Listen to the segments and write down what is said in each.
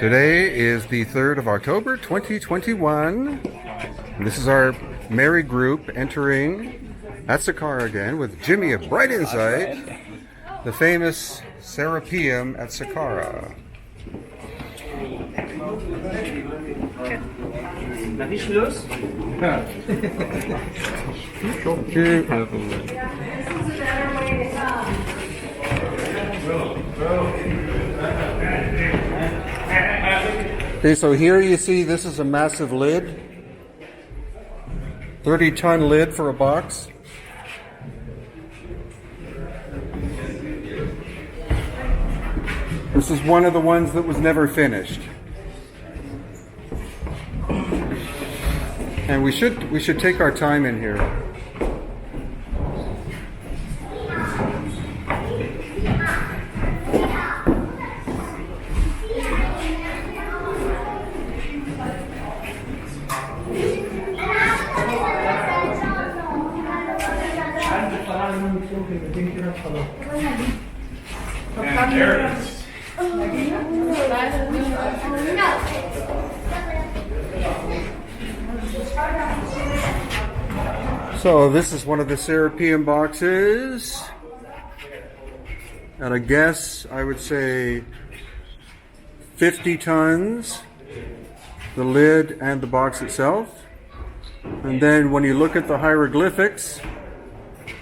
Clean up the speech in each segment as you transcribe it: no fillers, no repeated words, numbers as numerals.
Today is the 3rd of October 2021. And this is our merry group entering at Saqqara again with Jimmy of Bright Insight, the famous Serapeum at Saqqara. Darf ich los? Ja. Okay, so here you see this is a massive lid. 30-ton lid for a box. This is one of the ones that was never finished. And we should take our time in here. So this is one of the Serapeum boxes, and I guess I would say 50 tons, the lid and the box itself. And then when you look at the hieroglyphics,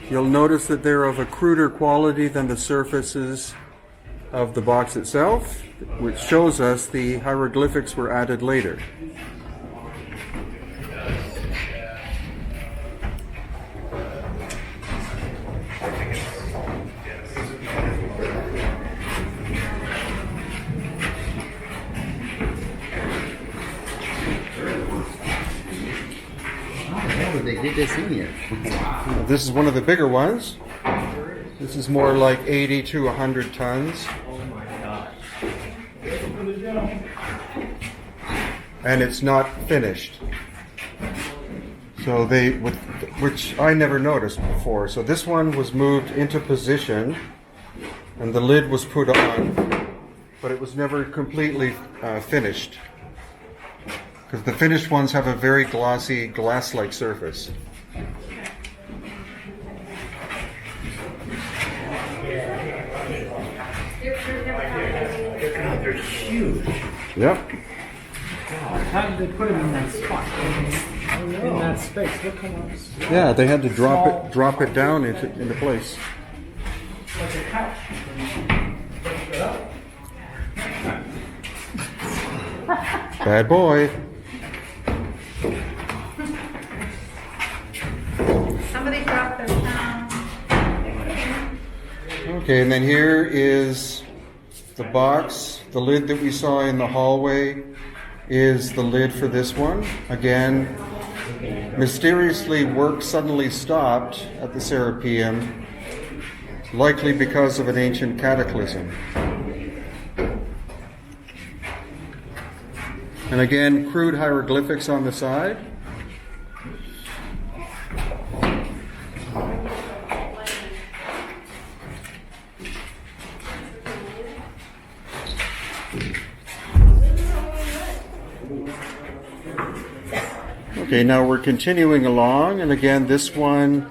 you'll notice that they're of a cruder quality than the surfaces of the box itself, which shows us the hieroglyphics were added later. They did this in here. This is one of the bigger ones. This is more like 80 to 100 tons. And it's not finished. So which I never noticed before. So this one was moved into position and the lid was put on, but it was never completely finished. Because the finished ones have a very glossy, glass-like surface. They're huge. Yep. How did they put them in that spot? In that space. Look how much. Yeah, they had to drop it down into place. Like a couch. Bad boy. Somebody dropped their phone. Okay, and then here is the box. The lid that we saw in the hallway is the lid for this one. Again, mysteriously work suddenly stopped at the Serapeum, likely because of an ancient cataclysm. And again, crude hieroglyphics on the side. Okay, now we're continuing along, and again, this one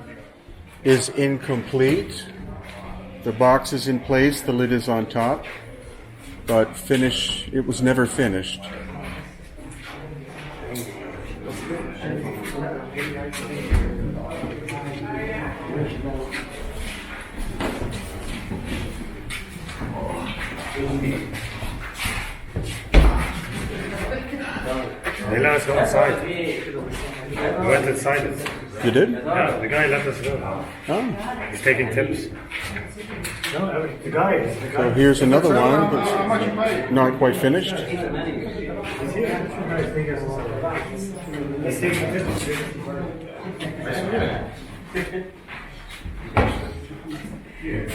is incomplete. The box is in place, the lid is on top, but it was never finished. They let us go inside. We went inside it. You did? Yeah, the guy let us go. Oh. He's taking tips. No, the guy. So here's another one that's not quite finished. He's taking tips.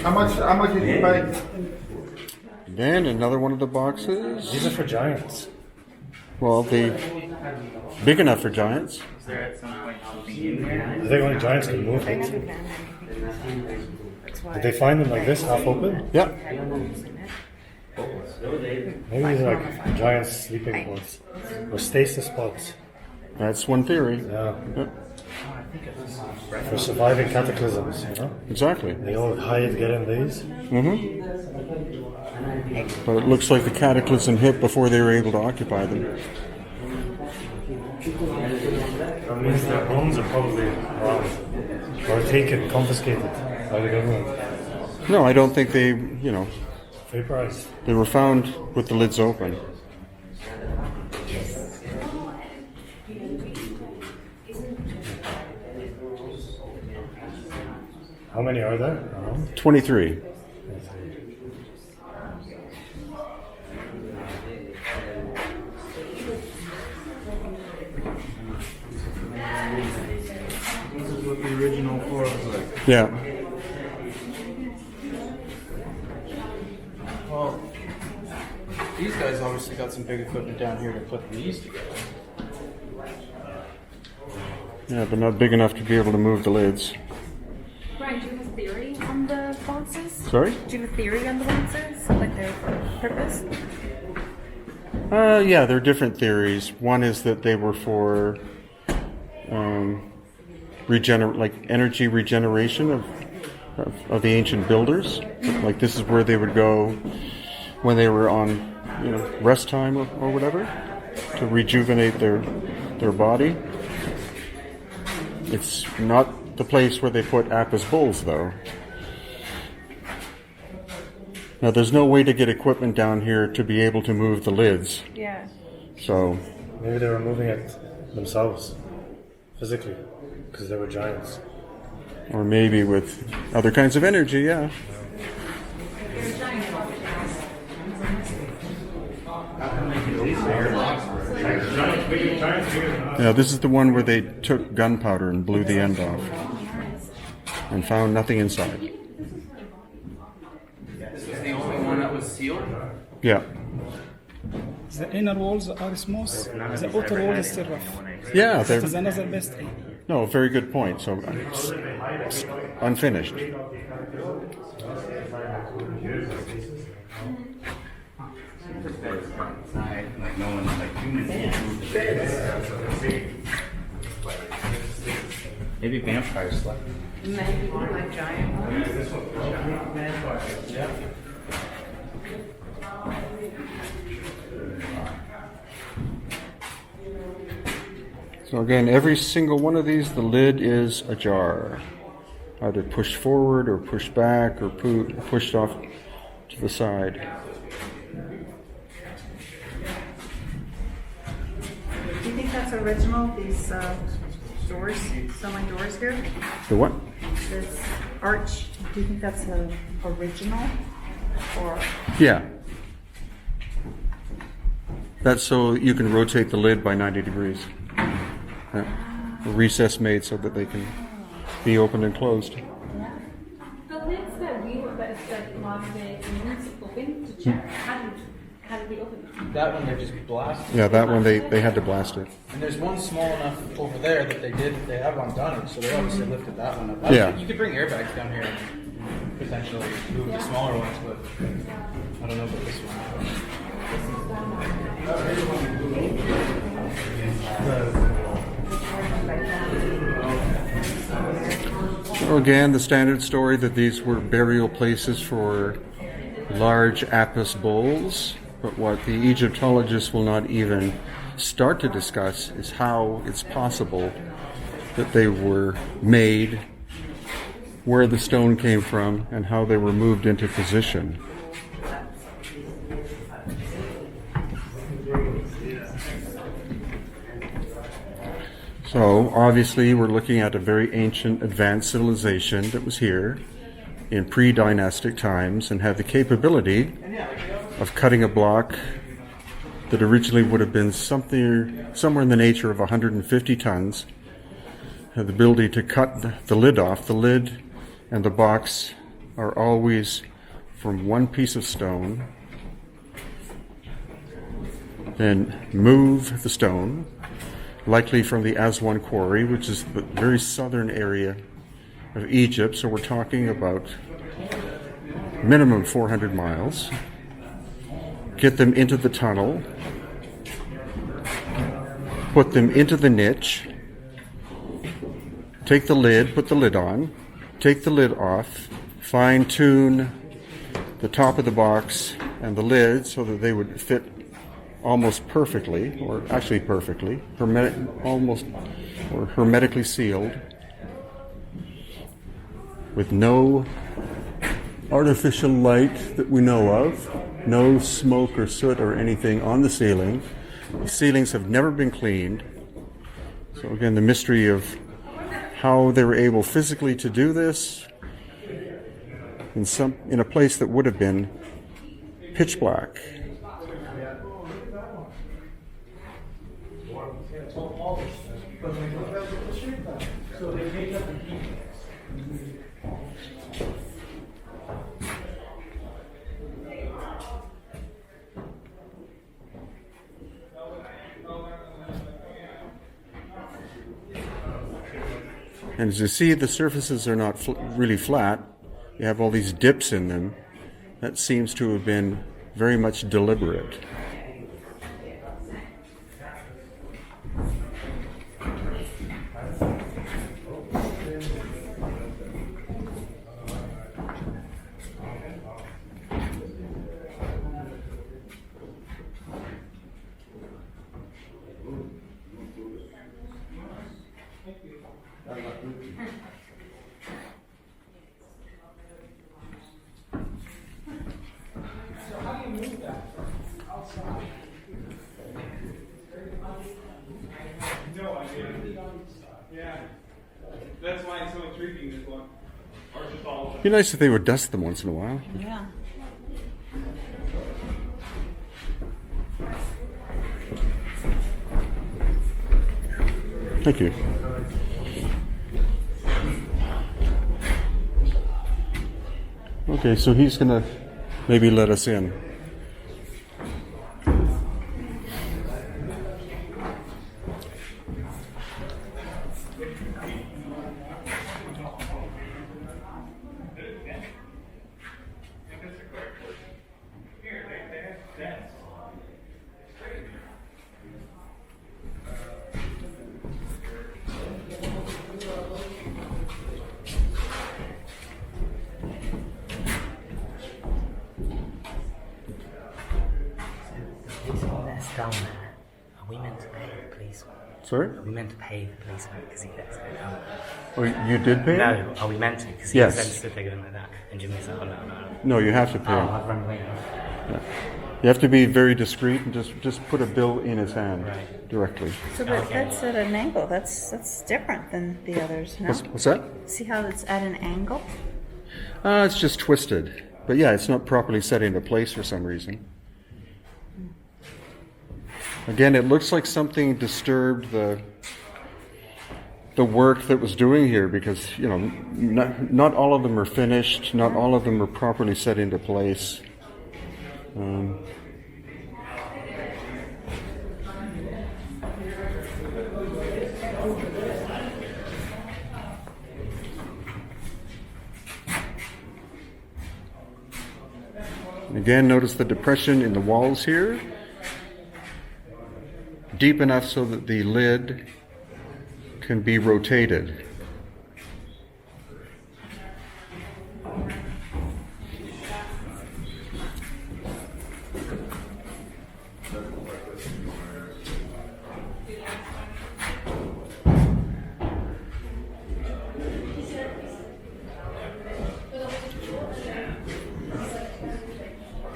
How much did you pay? Then another one of the boxes. These are for giants. Well, big enough for giants. I think only giants can move it. Did they find them like this, half open? Yeah. Maybe these are like giant sleeping pods or stasis pods. That's one theory. Yeah. Yep, For surviving cataclysms, you know? exactly. They all hide, get in these. But it looks like the cataclysm hit before they were able to occupy them. That means their bones are probably robbed or taken, confiscated by the government. No, I don't think they, Vaporized. they were found with the lids open. How many are there? 23. This is what the original floor was like. Yeah. Well, these guys obviously got some big equipment down here to put these together. Yeah, but not big enough to be able to move the lids. Brian, do you have a theory on the boxes? Sorry? Do you have a theory on the boxes? Like their purpose? Yeah, there are different theories. One is that they were for energy regeneration of the ancient builders. Like this is where they would go when they were on, rest time or whatever, to rejuvenate their body. It's not the place where they put Apis bulls, though. Now, there's no way to get equipment down here to be able to move the lids. Yeah. So, Maybe they were moving it themselves, physically, because they were giants. or maybe with other kinds of energy, yeah. Yeah, this is the one where they took gunpowder and blew the end off and found nothing inside. This was the only one that was sealed? Yeah. The inner walls are smooth. The outer wall is still rough. Yeah, It is another best thing. no, very good point. So, unfinished. Maybe vampires slept. Maybe like giant ones. So again, every single one of these, the lid is ajar. Either pushed forward or pushed back or pushed off to the side. Do you think that's original, these doors, sewing doors here? The what? This arch, do you think that's original? Or Yeah. That's so you can rotate the lid by 90 degrees. Yeah. A recess made so that they can be opened and closed. the lids that we were that lost the humans open to check? How did we open them? That one they just blasted. Yeah, that one they had to blast it. And there's one small enough over there that they have undone it, so they obviously lifted that one up. Yeah. You could bring airbags down here and potentially move the smaller ones, but I don't know about this one. So again, the standard story that these were burial places for large Apis bulls, but what the Egyptologists will not even start to discuss is how it's possible that they were made, where the stone came from, and how they were moved into position. So, obviously, we're looking at a very ancient, advanced civilization that was here in pre-dynastic times and had the capability of cutting a block that originally would have been somewhere in the nature of 150 tons, had the ability to cut the lid off. The lid and the box are always from one piece of stone, then move the stone, likely from the Aswan quarry, which is the very southern area of Egypt. So we're talking about minimum 400 miles. get them into the tunnel, put them into the niche, take the lid, put the lid on, take the lid off, fine-tune the top of the box and the lid so that they would fit almost perfectly, or actually perfectly, hermetically sealed, with no artificial light that we know of, no smoke or soot or anything on the ceiling. The ceilings have never been cleaned. So again, the mystery of how they were able physically to do this in a place that would have been pitch black. And as you see, the surfaces are not really flat. You have all these dips in them. That seems to have been very much deliberate. No idea. Yeah. That's why it's so intriguing, this one. It'd be nice if they would dust them once in a while. Yeah. Thank you. Okay, so he's gonna maybe let us in. That's down there. Are we meant to pay the policeman? Sorry? Are we meant to pay the policeman because he lets it down? Oh, you did pay? No, are we meant to? Because he Yes. then stood there going like that, and Jimmy's like, oh no. No, you have to pay. Oh, I've run away now. Yeah. You have to be very discreet and just put a bill in his hand directly. So but that's at an angle. That's different than the others, no? What's that? See how it's at an angle? It's just twisted. But yeah, it's not properly set into place for some reason. Again, it looks like something disturbed the work that was doing here because, you know, not all of them are finished, not all of them are properly set into place. Again, notice the depression in the walls here. Deep enough so that the lid can be rotated.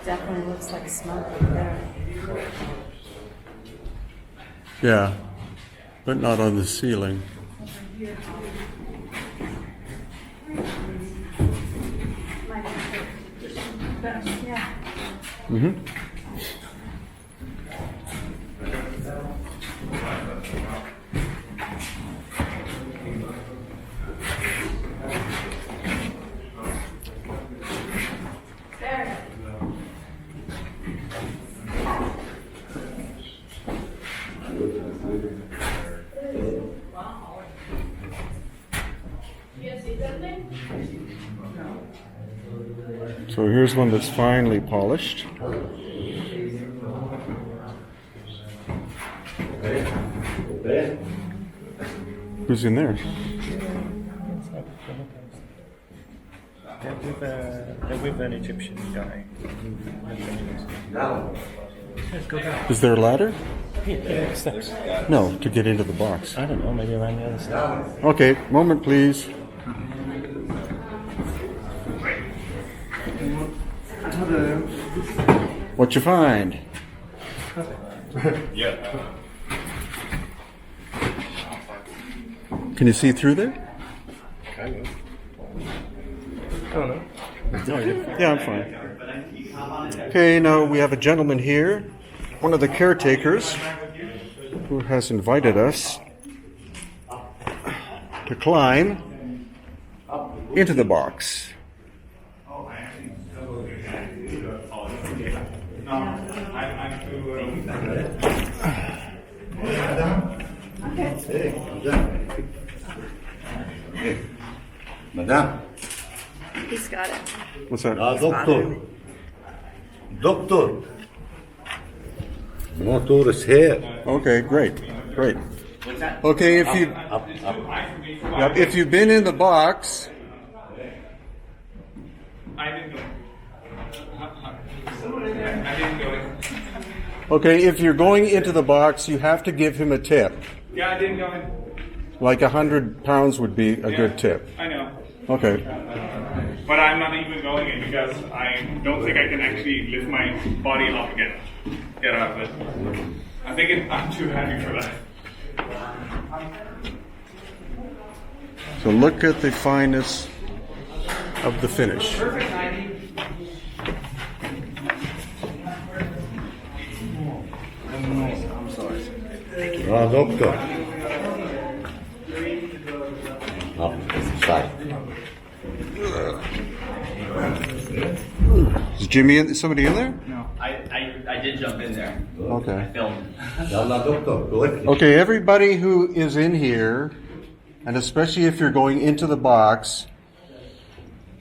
Definitely looks like smoke up there. Yeah, but not on the ceiling. Yeah. Mm-hmm. So here's one that's finely polished. Who's in there? They're with an Egyptian guy. Let's go down. Is there a ladder? Yeah, steps. No, to get into the box. I don't know, maybe around the other side. Okay, moment please. What you find? Can you see through there? Kind of. I don't know. Yeah, I'm fine. Okay, now we have a gentleman here, one of the caretakers, who has invited us to climb into the box. Madame. He's got it. What's that? Doctor. Doctor. Motor is here. Okay, great, great. Okay, if you yep, if you've been in the box, I didn't go. I didn't go. okay, if you're going into the box, you have to give him a tip. Yeah, I didn't go in. Like £100 would be a good tip. I know. Okay. But I'm not even going in because I don't think I can actually lift my body up and get out of it. I think I'm too heavy for that. So look at the fineness of the finish. Doctor. No, side. Is Jimmy in? Is somebody in there? I did jump in there. Okay. Filmed. Doctor, go ahead. Okay, everybody who is in here, and especially if you're going into the box,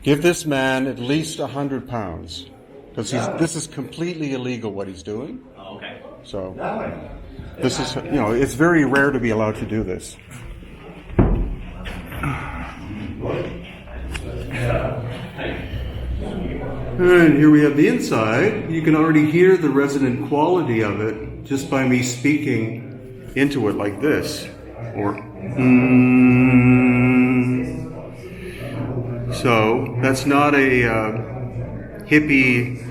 give this man at least £100 because this is completely illegal what he's doing. Oh, okay. So this is, it's very rare to be allowed to do this. And here we have the inside. You can already hear the resonant quality of it just by me speaking into it like this. Or So that's not a hippie,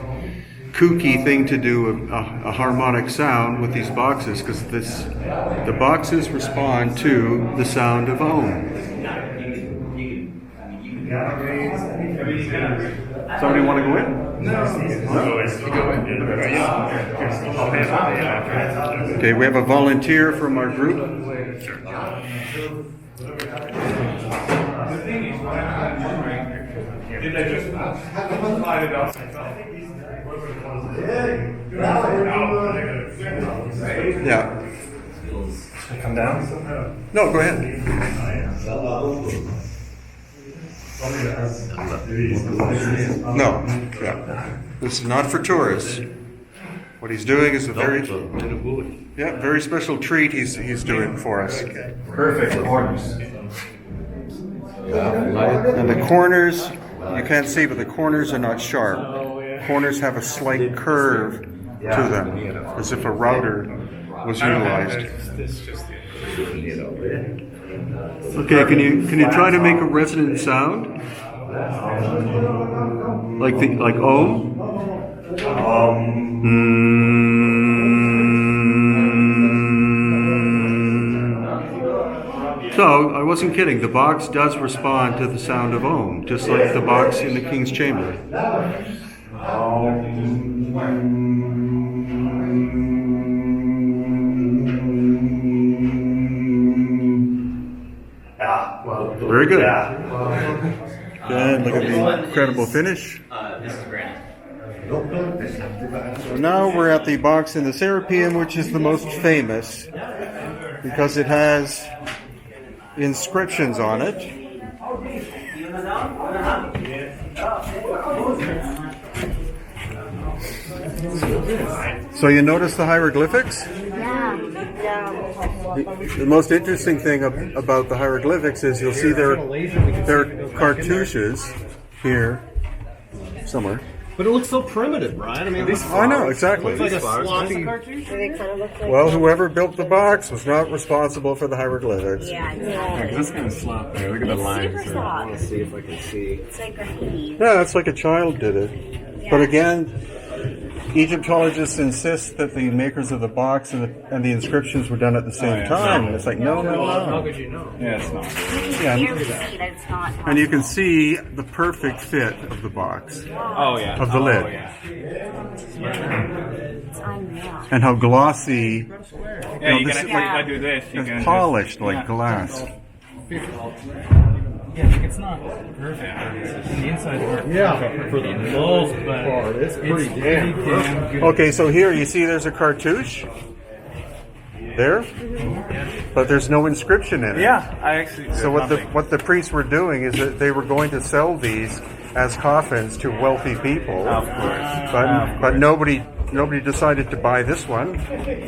kooky thing to do a harmonic sound with these boxes because the boxes respond to the sound of Om. Somebody want to go in? No. Okay, we have a volunteer from our group. Did I just slide it up? Yeah. Come down? No, go ahead. No. Yeah. This is not for tourists. What he's doing is a very special treat he's doing for us. Perfect corners. And the corners, you can't see, but the corners are not sharp. Corners have a slight curve to them, as if a router was utilized. Okay, can you try to make a resonant sound? Like Om? So, I wasn't kidding. The box does respond to the sound of Om, just like the box in the King's Chamber. Very good. Good. Look at the incredible finish. This is Granny. So now we're at the box in the Serapeum, which is the most famous because it has inscriptions on it. So you notice the hieroglyphics? Yeah. The most interesting thing about the hieroglyphics is you'll see their cartouches here somewhere. But it looks so primitive, Brian. I mean, I know, exactly. It's like a sloppy. Do they kind of look like? Well, whoever built the box was not responsible for the hieroglyphics. Yeah, exactly. This kind of sloppy. Look at the lines. Super soft. See if I can see. It's like graffiti. Yeah, it's like a child did it. But again, Egyptologists insist that the makers of the box and the inscriptions were done at the same time. And it's like, no. How could you know? Yeah, it's not. Yeah, Clearly see that it's not. and you can see the perfect fit of the box, Oh yeah. of the lid, Oh yeah. It's unreal. and how glossy, Yeah, you this can is actually, like- if I do this, you can and just- polished like yeah. glass. Yeah, like it's not perfect. The inside work. Yeah, for the most part, it's pretty damn good. Okay, so here you see there's a cartouche there, but there's no inscription in it. Yeah, I actually. So what the priests were doing is that they were going to sell these as coffins to wealthy people. Of course. But nobody decided to buy this one,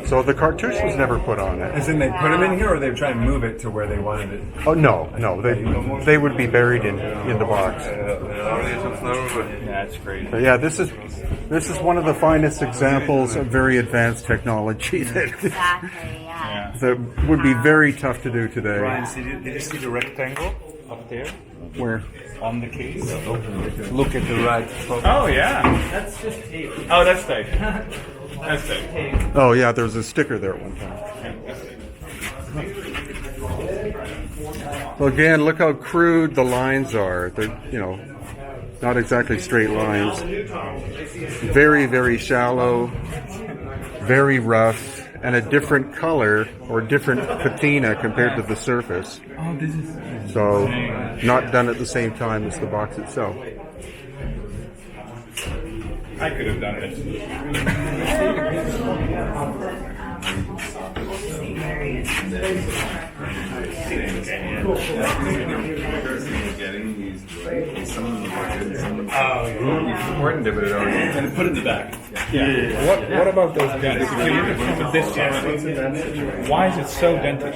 so the cartouche was never put on it. As in they put them in here, or they try and move it to where they wanted it? Oh no, they would be buried in the box. That's great. But yeah, this is one of the finest examples of very advanced technology Exactly, yeah. that would be very tough to do today. Brian, did you see the rectangle up there Where? on the case? Look at the right. Oh yeah. That's just tape. Oh, that's tight. That's tight. Oh yeah, there was a sticker there at one time. Well, again, look how crude the lines are. They're, not exactly straight lines. Very, very shallow, very rough, and a different color or different patina compared to the surface. Oh, this is. So, not done at the same time as the box itself. I could have done it. Important to put it already. And put it in the back. What about those guys? Why is it so dented?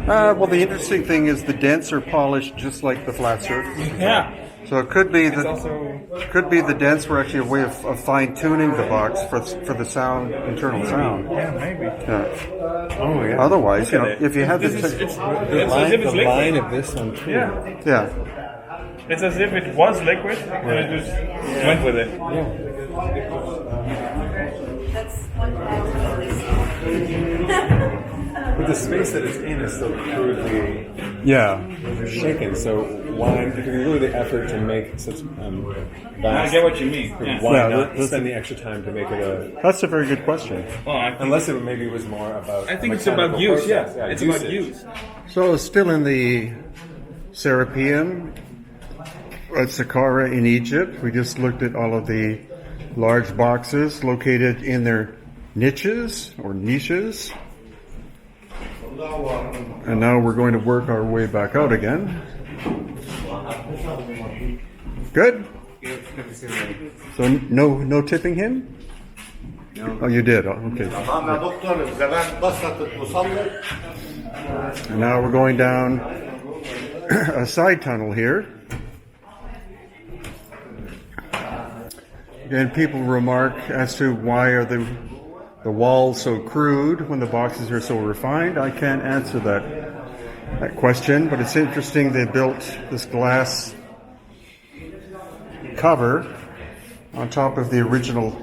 Well, the interesting thing is the dents are polished just like the flat surface. Yeah. So it could be the dents were actually a way of fine tuning the box for the sound, internal sound. Yeah, maybe. Yeah. Oh yeah. Otherwise, if you had This this, is, it's as if it's liquid. line of this one too. Yeah. yeah. It's as if it was liquid and it just went with it. That's one that I always see. But the space that it's in is so crudely shaken. So why, if you can go to the effort to make such I vast, get what you mean. Yeah. why Yeah, not this- spend the extra time to make it a? That's a very good question. Well, I think, Unless it maybe was more about. I think it's about use. process. Yeah, it's usage. about use. So still in the Serapeum at Saqqara in Egypt, we just looked at all of the large boxes located in their niches or niches. And now we're going to work our way back out again. Good? So no tipping him? No. Oh, you did? Oh, okay. تمام يا دكتور زمان بسطت تصلي. And now we're going down a side tunnel here. And people remark as to why are the walls so crude when the boxes are so refined. I can't answer that question, but it's interesting they built this glass cover on top of the original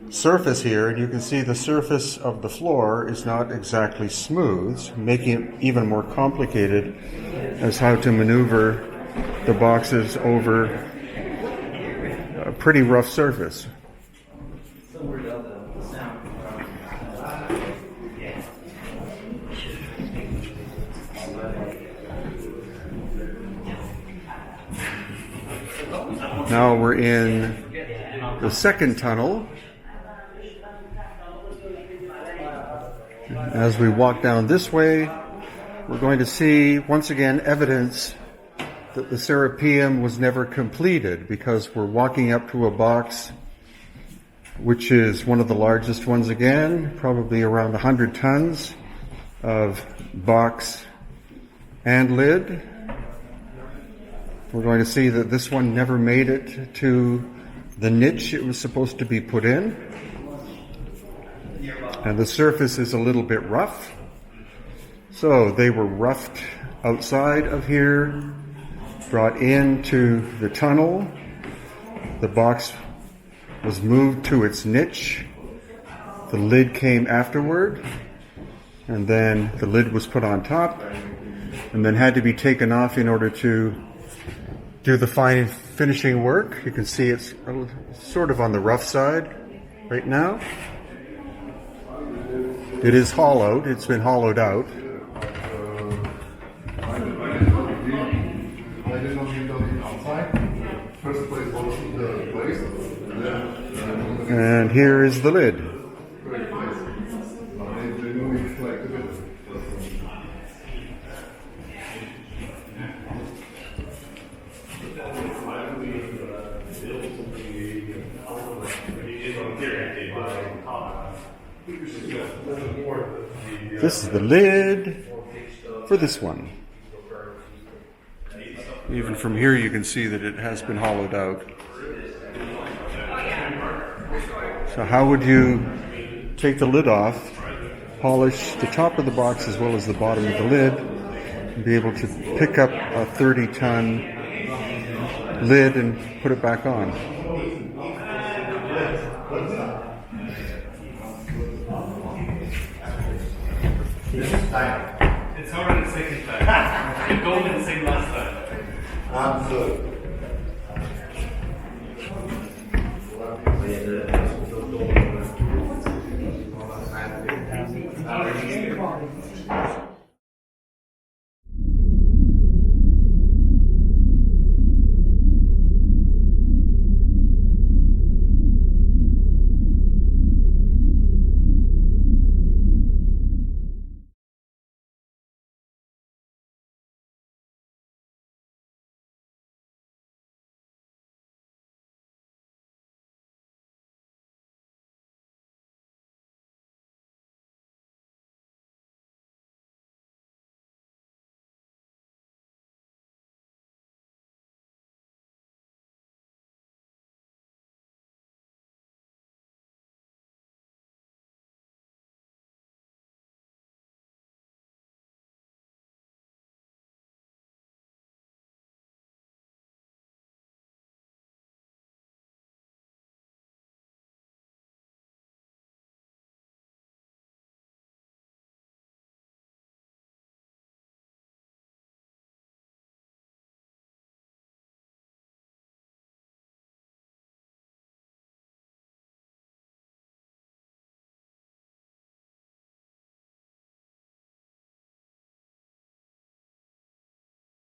surface here, and you can see the surface of the floor is not exactly smooth, making it even more complicated as how to maneuver the boxes over a pretty rough surface. Now we're in the second tunnel. As we walk down this way, we're going to see once again evidence that the Serapeum was never completed, because we're walking up to a box which is one of the largest ones again, probably around 100 tons, of box and lid. We're going to see that this one never made it to the niche it was supposed to be put in. And the surface is a little bit rough. So they were roughed outside of here, brought into the tunnel. The box was moved to its niche. The lid came afterward, and then the lid was put on top, and then had to be taken off in order to do the fine finishing work. You can see it's sort of on the rough side right now. It is hollowed. It's been hollowed out. And here is the lid. This is the lid for this one. Even from here you can see that it has been hollowed out. So how would you take the lid off, polish the top of the box as well as the bottom of the lid, and be able to pick up a 30-ton lid and put it back on? It's already the second time. The gold didn't sing last time. Absolutely.